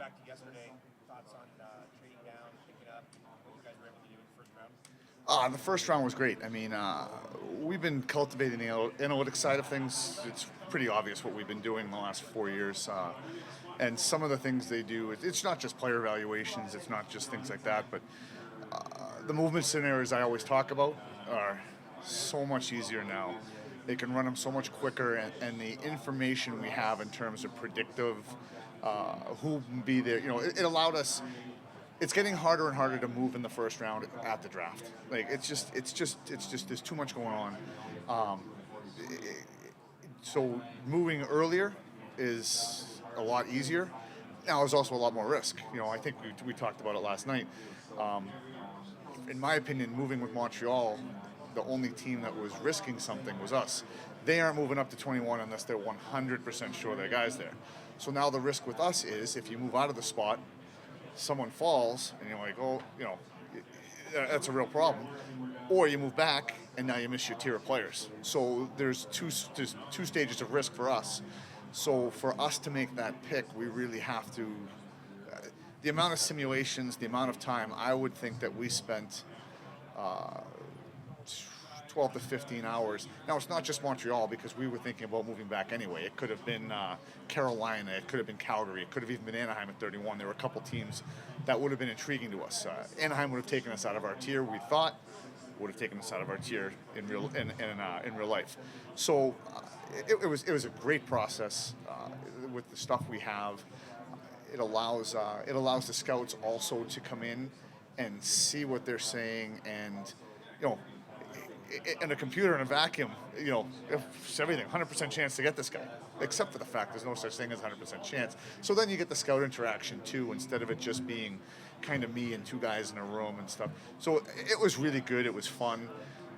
back to yesterday, thoughts on trading down, picking up, what you guys were able to do in the first round? The first round was great. I mean, we've been cultivating the analytics side of things. It's pretty obvious what we've been doing in the last 4 years. And some of the things they do, it's not just player evaluations, it's not just things like that, but the movement scenarios I always talk about are so much easier now. They can run them so much quicker, and the information we have in terms of predictive, who will be there, it allowed us. It's getting harder and harder to move in the first round at the draft. Like it's just there's too much going on. So moving earlier is a lot easier. Now there's also a lot more risk. I think we talked about it last night. In my opinion, moving with Montreal, the only team that was risking something was us. They aren't moving up to 21 unless they're 100% sure their guy's there. So now the risk with us is if you move out of the spot, someone falls, and you're like, that's a real problem. Or you move back, and now you miss your tier of players. So there's two stages of risk for us. So for us to make that pick, we really have to. The amount of simulations, the amount of time, I would think that we spent 12 to 15 hours. Now, it's not just Montreal, because we were thinking about moving back anyway. It could have been Carolina. It could have been Calgary. It could have even been Anaheim at 31. There were a couple teams that would have been intriguing to us. Anaheim would have taken us out of our tier, we thought. Would have taken us out of our tier in real life. So it was a great process with the stuff we have. It allows the scouts also to come in and see what they're saying, and in a computer in a vacuum, it's everything, 100% chance to get this guy, except for the fact there's no such thing as 100% chance. So then you get the scout interaction too, instead of it just being kind of me and two guys in a room and stuff. So it was really good. It was fun.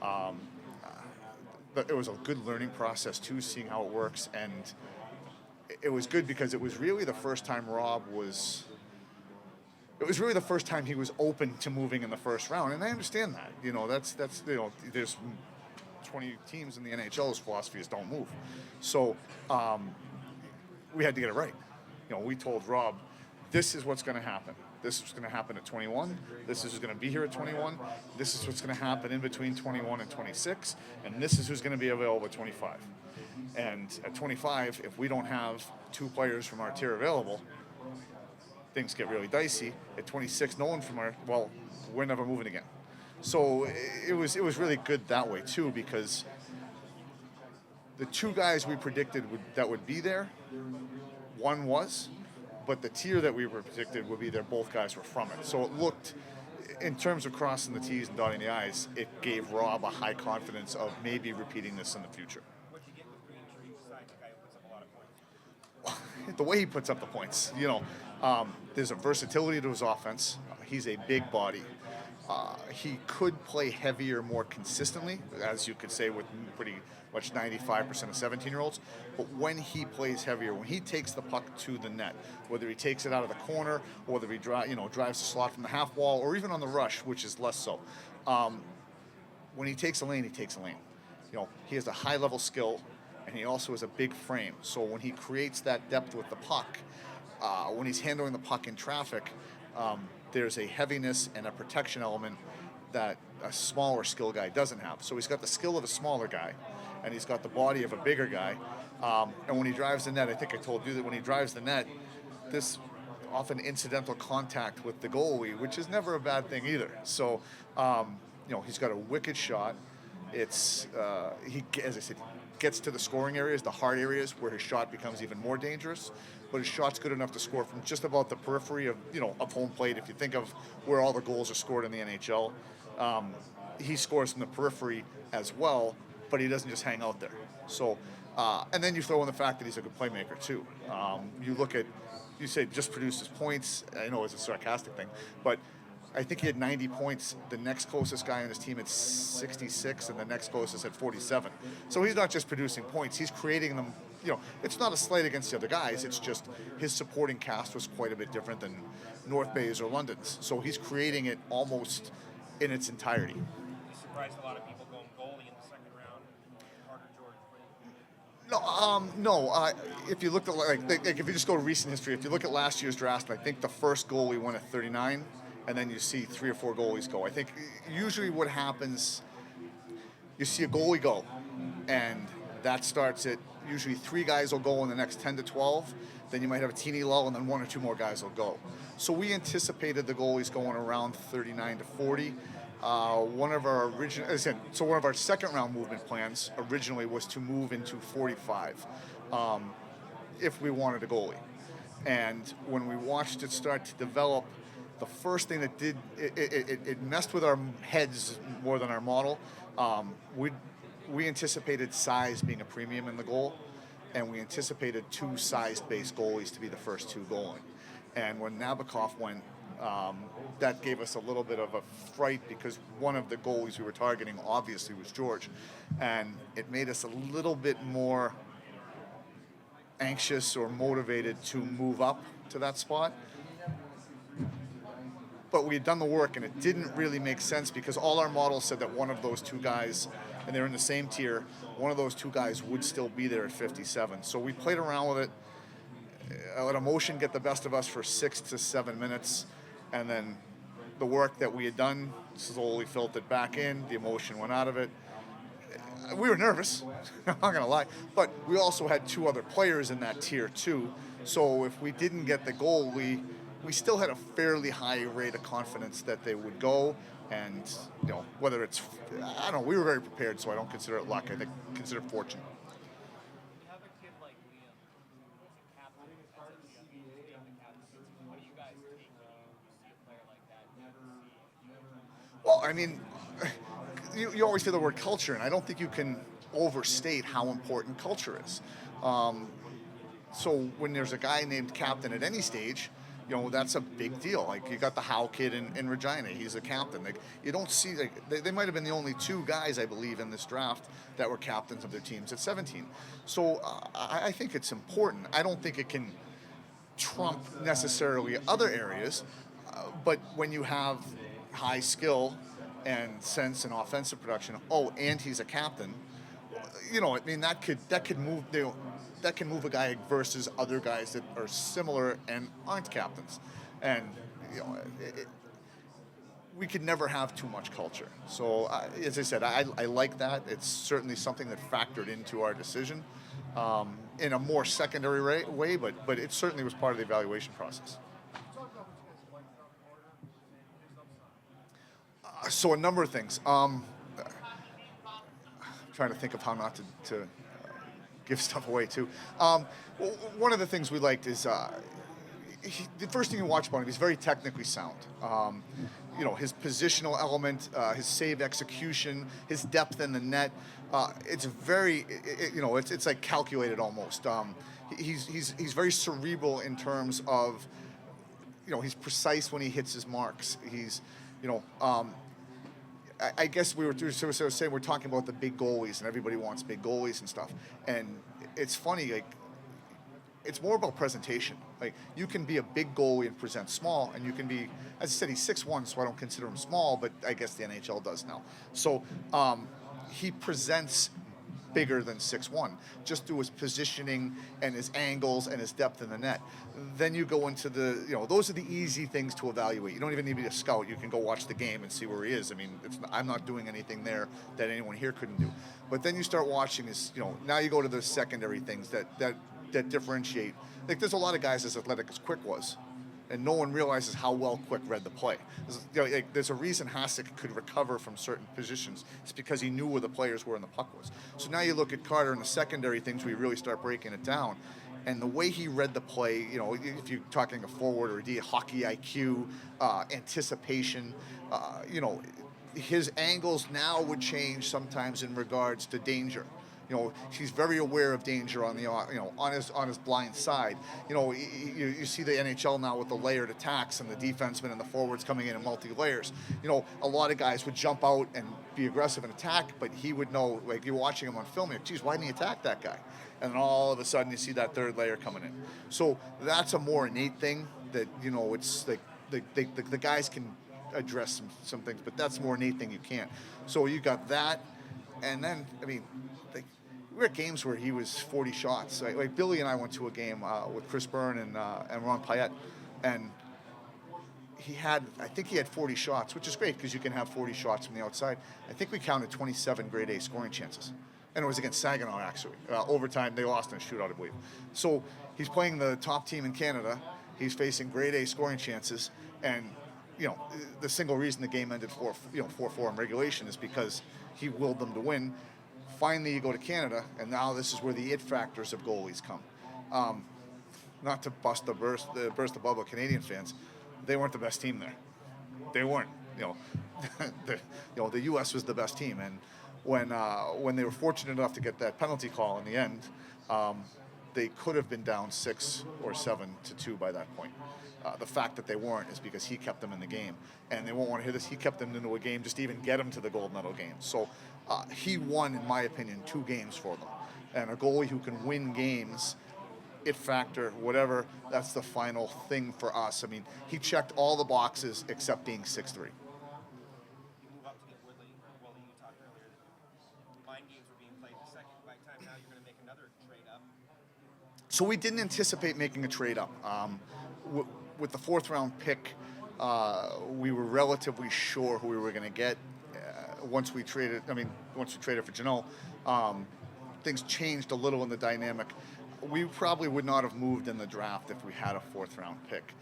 But it was a good learning process too, seeing how it works, and it was good because it was really the first time the first time he was open to moving in the first round, and I understand that. That's there's 20 teams in the NHL's philosophy is don't move. So we had to get it right. We told Rob, this is what's going to happen. This is going to happen at 21. This is who's going to be here at 21. This is what's going to happen in between 21 and 26, and this is who's going to be available at 25. And at 25, if we don't have two players from our tier available, things get really dicey. At 26, no one from we're never moving again. So it was really good that way too, because the two guys we predicted that would be there, one was, but the tier that we were predicted would be there, both guys were from it. So it looked, in terms of crossing the T's and dotting the I's, it gave Rob a high confidence of maybe repeating this in the future. What you get with Green Tree besides the guy who puts up a lot of points? The way he puts up the points, there's a versatility to his offense. He's a big body. He could play heavier more consistently, as you could say with pretty much 95% of 17-year-olds. But when he plays heavier, when he takes the puck to the net, whether he takes it out of the corner, or whether he drives the slot from the half wall, or even on the rush, which is less so, when he takes a lane, he takes a lane. He has a high-level skill, and he also has a big frame. So when he creates that depth with the puck, when he's handling the puck in traffic, there's a heaviness and a protection element that a smaller skill guy doesn't have. So he's got the skill of a smaller guy, and he's got the body of a bigger guy. And when he drives the net, I think I told you that when he drives the net, this often incidental contact with the goalie, which is never a bad thing either. So, he's got a wicked shot. It's as I said, gets to the scoring areas, the hard areas where his shot becomes even more dangerous. But his shot's good enough to score from just about the periphery of home plate. If you think of where all the goals are scored in the NHL, he scores from the periphery as well, but he doesn't just hang out there. So, and then you throw in the fact that he's a good playmaker too. You say just produces points. I know it's a sarcastic thing, but I think he had 90 points. The next closest guy on his team had 66, and the next closest had 47. So he's not just producing points; he's creating them. It's not a slight against the other guys. It's just his supporting cast was quite a bit different than North Bay's or London's. So he's creating it almost in its entirety. You surprised a lot of people going goalie in the second round. Carter George. No. If you look at like if you just go to recent history, if you look at last year's draft, I think the first goalie went at 39, and then you see 3 or 4 goalies go. I think usually what happens, you see a goalie go, and that starts at usually 3 guys will go in the next 10 to 12. Then you might have a teeny lull, and then 1 or 2 more guys will go. So we anticipated the goalies going around 39 to 40. One of our second round movement plans originally was to move into 45 if we wanted a goalie. And when we watched it start to develop, the first thing that did it messed with our heads more than our model. We anticipated size being a premium in the goal, and we anticipated 2 size-based goalies to be the first 2 going. And when Nabokov went, that gave us a little bit of a fright because one of the goalies we were targeting obviously was George, and it made us a little bit more anxious or motivated to move up to that spot. But we had done the work, and it didn't really make sense because all our models said that one of those 2 guys, and they're in the same tier, one of those 2 guys would still be there at 57. So we played around with it, let emotion get the best of us for 6 to 7 minutes, and then the work that we had done slowly filtered back in, the emotion went out of it. We were nervous, I'm not gonna lie, but we also had 2 other players in that tier too, so if we didn't get the goal, we still had a fairly high rate of confidence that they would go, and whether it's, I don't know, we were very prepared, so I don't consider it luck, I think consider it fortune. You have a kid like Liam, who's a captain at such a young age, being the captain. What do you guys take when you see a player like that? Well, I mean, you always hear the word culture, and I don't think you can overstate how important culture is. So when there's a guy named captain at any stage, that's a big deal. Like, you got the Howe kid in Regina, he's a captain. Like, you don't see, they might have been the only 2 guys, I believe, in this draft that were captains of their teams at 17. So I think it's important. I don't think it can trump necessarily other areas, but when you have high skill and sense and offensive production, and he's a captain, I mean, that could move that can move a guy versus other guys that are similar and aren't captains. And we could never have too much culture. So as I said, I like that. It's certainly something that factored into our decision in a more secondary way, but it certainly was part of the evaluation process. So a number of things. I'm trying to think of how not to give stuff away too. One of the things we liked is the first thing you watch about him, he's very technically sound. His positional element, his save execution, his depth in the net. It's very, it's like calculated almost. He's very cerebral in terms of, he's precise when he hits his marks. He's, I guess we were saying we're talking about the big goalies, and everybody wants big goalies and stuff. And it's funny, like, it's more about presentation. Like, you can be a big goalie and present small, and you can be, as I said, he's 6'1", so I don't consider him small, but I guess the NHL does now. So he presents bigger than 6'1", just through his positioning and his angles and his depth in the net. Then you go into those are the easy things to evaluate. You don't even need to be a scout. You can go watch the game and see where he is. I mean, I'm not doing anything there that anyone here couldn't do. But then you start watching now you go to the secondary things that differentiate. Like, there's a lot of guys as athletic as Quick was, and no one realizes how well Quick read the play. There's a reason Hasek could recover from certain positions. It's because he knew where the players were and the puck was. So now you look at Carter and the secondary things where you really start breaking it down. And the way he read the play, if you're talking a forward or a D, hockey IQ, anticipation, his angles now would change sometimes in regards to danger. He's very aware of danger on the on his blind side. You see the NHL now with the layered attacks and the defensemen and the forwards coming in multi-layers. A lot of guys would jump out and be aggressive and attack, but he would know, like, you're watching him on film, you're like, geez, why didn't he attack that guy? And then all of a sudden you see that third layer coming in. So that's a more innate thing that, it's like the guys can address some things, but that's more innate thing you can't. So you got that, and then, I mean, we were at games where he was 40 shots. Like Billy and I went to a game with Chris Byrne and Ron Payette, and I think he had 40 shots, which is great because you can have 40 shots from the outside. I think we counted 27 grade A scoring chances. And it was against Saginaw, actually. Overtime, they lost in a shootout, I believe. So he's playing the top team in Canada. He's facing grade A scoring chances. And, the single reason the game ended 4-4 in regulation is because he willed them to win. Finally, you go to Canada, and now this is where the it factors of goalies come. Not to burst the bubble of Canadian fans, they weren't the best team there. They weren't. The U.S. was the best team, and when they were fortunate enough to get that penalty call in the end, they could have been down 6 or 7-2 by that point. The fact that they weren't is because he kept them in the game, and they won't want to hear this. He kept them into a game just to even get them to the gold medal game. So he won, in my opinion, 2 games for them. And a goalie who can win games, it factor, whatever, that's the final thing for us. I mean, he checked all the boxes except being 6'3". You move up to get Woodley. Well, you talked earlier that mind games were being played the second. By the time now, you're going to make another trade up. So we didn't anticipate making a trade up. With the 4th round pick, we were relatively sure who we were going to get. Once we traded for Janot, things changed a little in the dynamic. We probably would not have moved in the draft if we had a 4th round pick.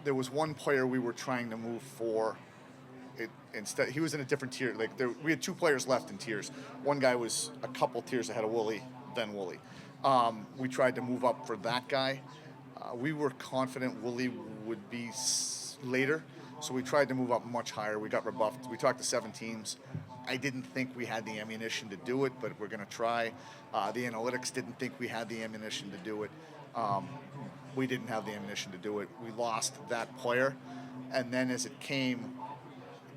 There was one player we were trying to move for. Instead, he was in a different tier. We had 2 players left in tiers. One guy was a couple tiers ahead of Woolley, then Woolley. We tried to move up for that guy. We were confident Woolley would be later, so we tried to move up much higher. We got rebuffed. We talked to 7 teams. I didn't think we had the ammunition to do it, but we're going to try. The analytics didn't think we had the ammunition to do it. We didn't have the ammunition to do it. We lost that player, and then as it came,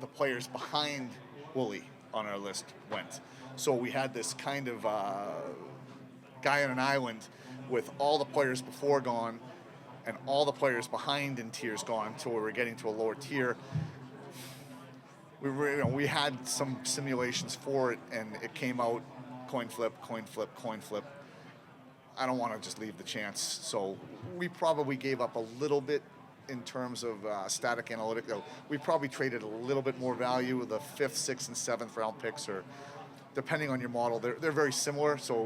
the players behind Woolley on our list went. So we had this kind of guy on an island with all the players before gone and all the players behind in tiers gone, so we were getting to a lower tier. We had some simulations for it, and it came out coin flip. I don't want to just leave the chance, so we probably gave up a little bit in terms of static analytics. We probably traded a little bit more value. The 5th, 6th, and 7th round picks are, depending on your model, they're very similar. So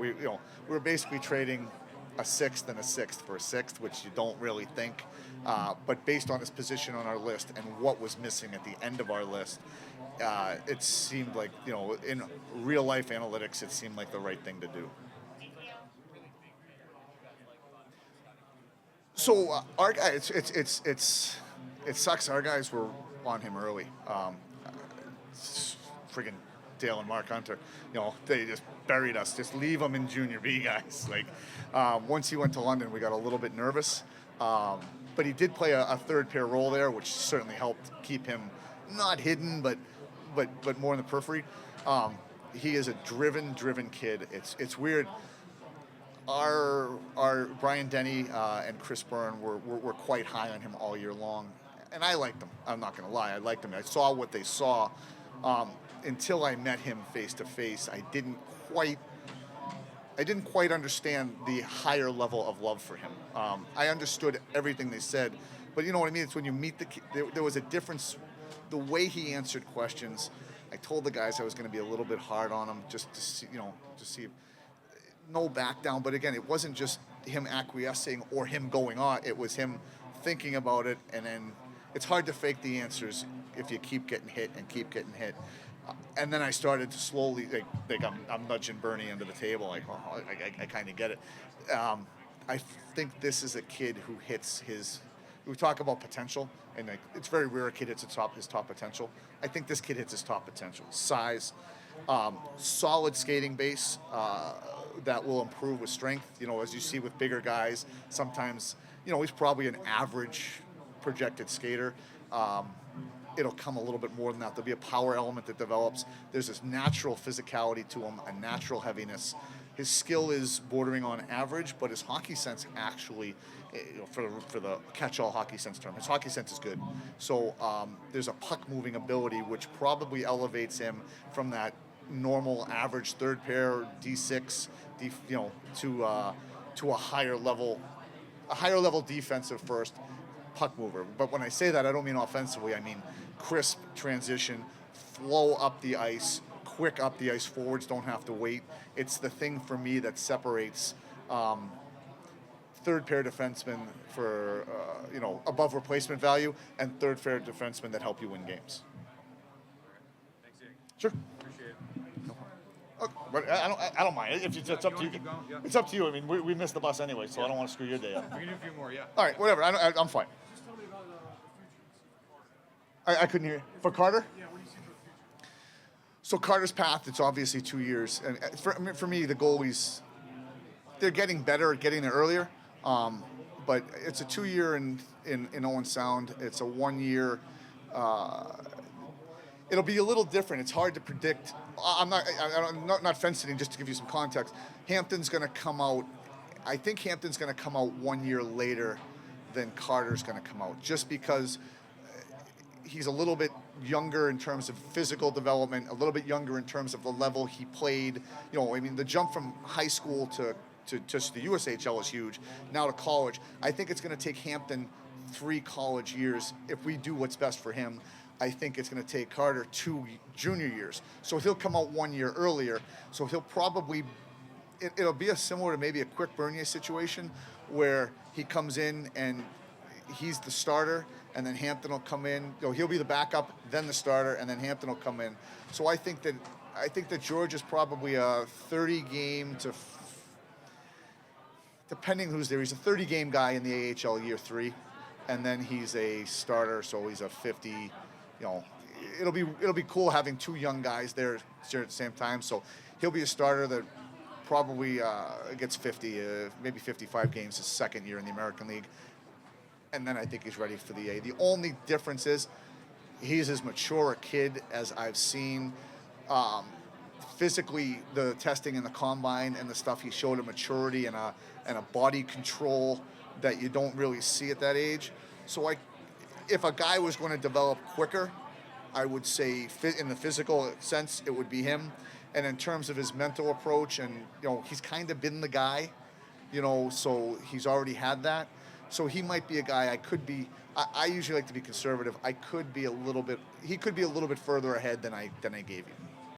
we're basically trading a 6th and a 6th for a 6th, which you don't really think. But based on his position on our list and what was missing at the end of our list, it seemed like, in real life analytics, it seemed like the right thing to do. So our guy, it sucks. Our guys were on him early. Friggin' Dale and Mark Hunter, they just buried us. Just leave them in junior B, guys. Once he went to London, we got a little bit nervous. But he did play a 3rd pair role there, which certainly helped keep him not hidden, but more in the periphery. He is a driven kid. It's weird. Our Brian Denny and Chris Byrne were quite high on him all year long, and I liked them. I'm not going to lie, I liked them. I saw what they saw. Until I met him face to face, I didn't quite understand the higher level of love for him. I understood everything they said, but you know what I mean? It's when you meet the kid, there was a difference. The way he answered questions, I told the guys I was going to be a little bit hard on him, just to see, no back down. But again, it wasn't just him acquiescing or him going on. It was him thinking about it, and then it's hard to fake the answers if you keep getting hit and keep getting hit. And then I started to slowly, I'm nudging Bernie under the table, I kind of get it. I think this is a kid who hits we talk about potential, and it's very rare a kid hits his top potential. I think this kid hits his top potential. Size, solid skating base that will improve with strength. As you see with bigger guys, sometimes, he's probably an average projected skater. It'll come a little bit more than that. There'll be a power element that develops. There's this natural physicality to him, a natural heaviness. His skill is bordering on average, but his hockey sense actually, for the catch-all hockey sense term, his hockey sense is good. So there's a puck-moving ability, which probably elevates him from that normal average third pair D6, to a higher level defensive first puck mover. But when I say that, I don't mean offensively. I mean crisp transition, flow up the ice, quick up the ice. Forwards don't have to wait. It's the thing for me that separates third pair defensemen for above replacement value and third pair defensemen that help you win games. Thanks, Jake. Sure. Appreciate it. Okay, but I don't mind. If it's up to you. Keep going? Yeah. It's up to you. I mean, we missed the bus anyway, so I don't want to screw your day up. We can do a few more, yeah. All right, whatever. I'm fine. Just tell me about the future. I couldn't hear you. For Carter? Yeah, what do you see for the future? So Carter's path, it's obviously 2 years. And for me, the goalies, they're getting better at getting there earlier. But it's a 2 year in Owen Sound. It's a 1 year. It'll be a little different. It's hard to predict. I'm not fence sitting, just to give you some context. Hampton's going to come out. I think Hampton's going to come out 1 year later than Carter's going to come out, just because he's a little bit younger in terms of physical development, a little bit younger in terms of the level he played. The jump from high school to just the USHL is huge. Now to college, I think it's going to take Hampton 3 college years if we do what's best for him. I think it's going to take Carter 2 junior years. So he'll come out 1 year earlier. So he'll probably, it'll be similar to maybe a Quick Bernier situation where he comes in and he's the starter, and then Hampton will come in. He'll be the backup, then the starter, and then Hampton will come in. So I think that George is probably a 30 game to, depending who's there, he's a 30 game guy in the AHL year 3, and then he's a starter, so he's a 50. It'll be cool having 2 young guys there at the same time. So he'll be a starter that probably gets 50, maybe 55 games his second year in the American League. And then I think he's ready for the A. The only difference is he's as mature a kid as I've seen. Physically, the testing in the combine and the stuff he showed, a maturity and a body control that you don't really see at that age. So if a guy was going to develop quicker, I would say in the physical sense, it would be him. And in terms of his mental approach, and he's kind of been the guy, so he's already had that. So he might be a guy I usually like to be conservative. He could be a little bit further ahead than I gave you.